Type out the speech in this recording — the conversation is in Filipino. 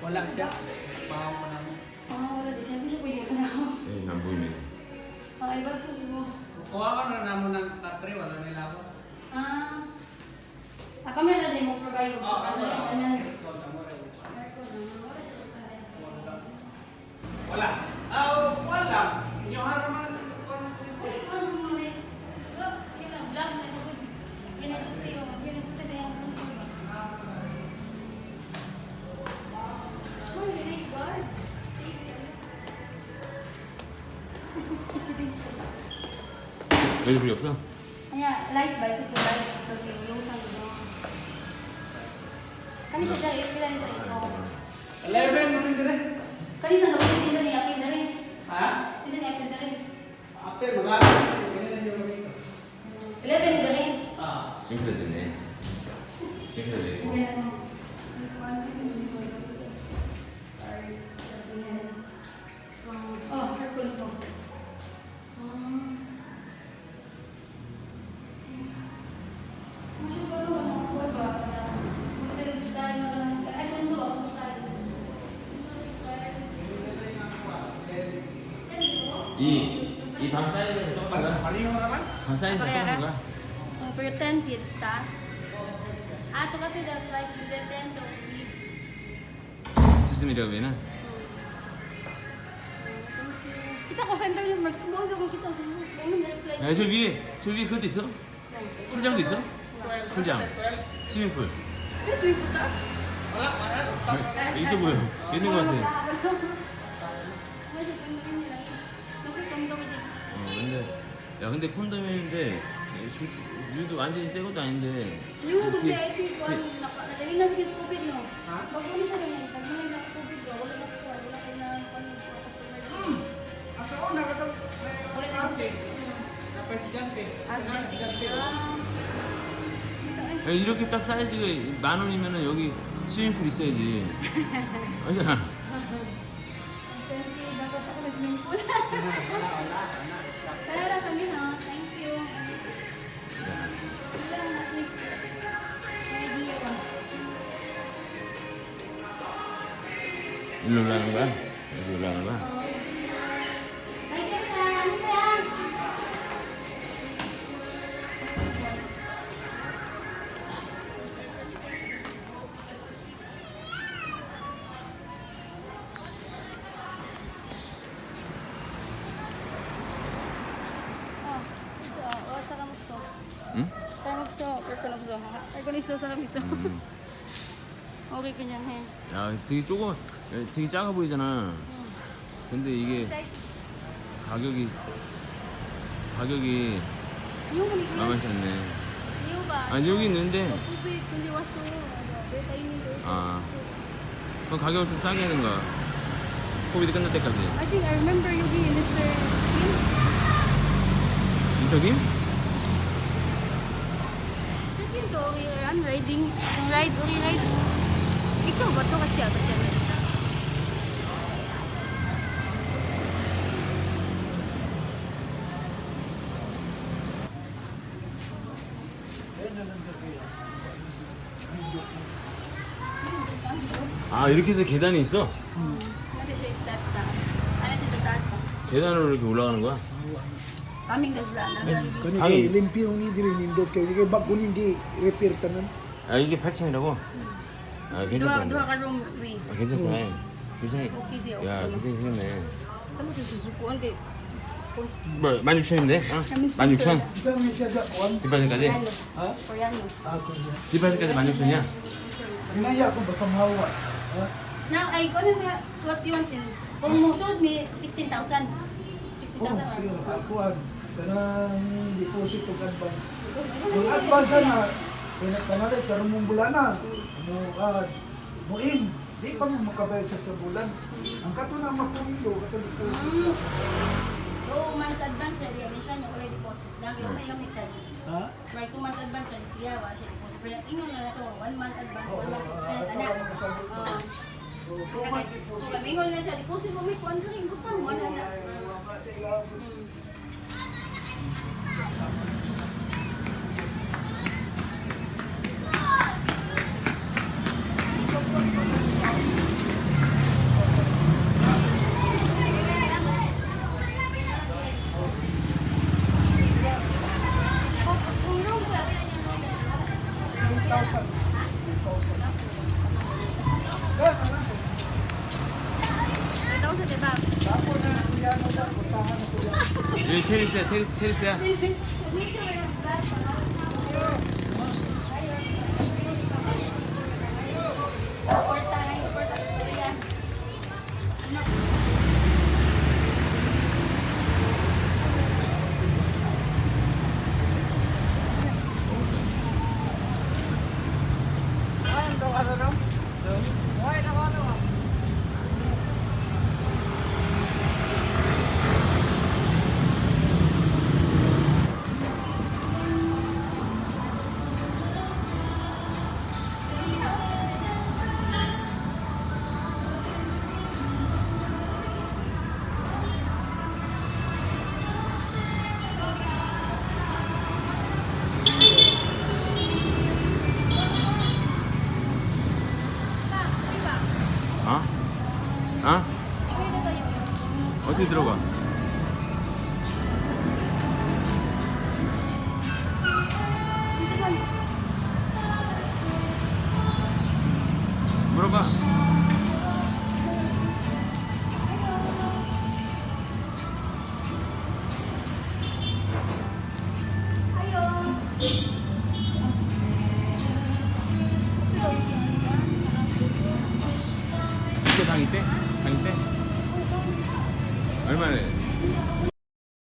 Wala siya. Bahaw ko namin. Wala din siya. Hindi siya pwede magtrabaho. Eh, ang boy mo. Iba sa mo. Kuha ko na naman ng katre, wala nila ako. Kami na din mo provide ko sa kanila. Wala. Wala. Yung haraman. 여기 불이 없어? 아니야, 라이트 말고 라이트 저기 영상이죠. kanisa dari pila ni dari ko. 11 mo rin dire. Kanisa na ulit din ni apil dari. Ha? Isa ni apil dari. Apil magana. Ganyan yung dito. 11 ni dari. 싱크대네. 싱크대. Sorry. Oh, careful po. 이 방 사이즈는 똑같아? Pareho naman. 방 사이즈 똑같은 거야? Pero 10 seat taas. Ito kasi the flight with the 10 to 지스미라고 얘는? kita ko center yung magkumaga kung kita. 야, 저 위에 그것도 있어? 풀장도 있어? 풀장. 스위밍풀. Yes, we discuss. Wala. 있어 보여. 있는 거 같아. 근데 콘돔인데 류도 완전히 새 것도 아닌데. Yung kundi I think nagawin na sa COVID no. Pag-uli siya ganyan, pag-uli na COVID wala na ko, wala kayo na customer. Asa ko nakataw. Wala na kasi. Na presidente. 이렇게 딱 사이즈가 10,000원이면은 여기 스위밍풀 있어야지. 아니잖아. Dapat ako na swimming pool. Tara kami ha. Thank you. At least idea ko. 일로 올라가는 거야? 여기 올라가는 거야? 응? Aircon 있어 사람 있어. Okay 그냥 해. 야, 되게 작아 보이잖아. 근데 이게 가격이 만만치 않네. 아니 여기 있는데. 그럼 가격을 좀 싸게 하는 거야. 코비드 끝날 때까지. I think I remember 여기 Mr. 미스터 김? Kim to riding, yung ride. Ikaw ba to kasi ako siya? 이렇게 해서 계단이 있어? Ano siya yung steps taas? Ano siya yung taas pa? 계단으로 이렇게 올라가는 거야? Kaming daslan. Kani kay limpyo ni diri nindot kay kay bago ni repair tanan. 이게 8,000이라고? 괜찮다. Duha ka room way. 괜찮다. 괜찮아. Okay siya. 야, 괜찮게 생겼네. Tama siya susukuan kay 16,000인데? 16,000? Ito ang siya ga one. 뒷바지까지? Ha? Koreano. Ako niya. 뒷바지까지 16,000이야? Inaya ko basta mahawa. Ha? Now, ay ko na what you want in. Kung musod may 16,000. Oh, 60,000. sige. Ako ang sanang deposit ko advance. Kung advance na kanale karon mong bulana. Muin. Di pa mo makabayad sa bulan. Ang kato na mapundo, kato deposit. 2 months advance ready ani siya yung already deposit. Lagi may gamit sa. Ha? Right 2 months advance ready siya wa siya deposit. Pero ingon na to 1 month advance, 1 month advance ana. Kung ingon na siya deposit mo may kuan ring butang mo na. diba? Tapos na kuya mo dyan, puntahan ko yan. 여기 테니스야, 테니스야. 어? 어? 어디 들어가? 물어봐. 이때 방 있대? 방 있대? 얼마나 해?